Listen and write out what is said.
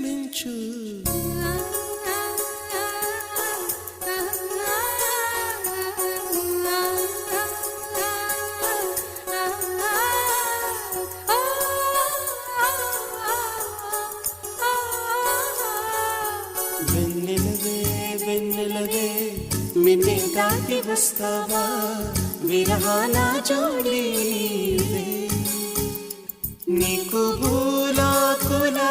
కరుణించు. వెన్నెలవే వెన్నెలవే మిన్నే దాటి వస్తావా విరహాల జోడీవే. నీకు భూలాకులా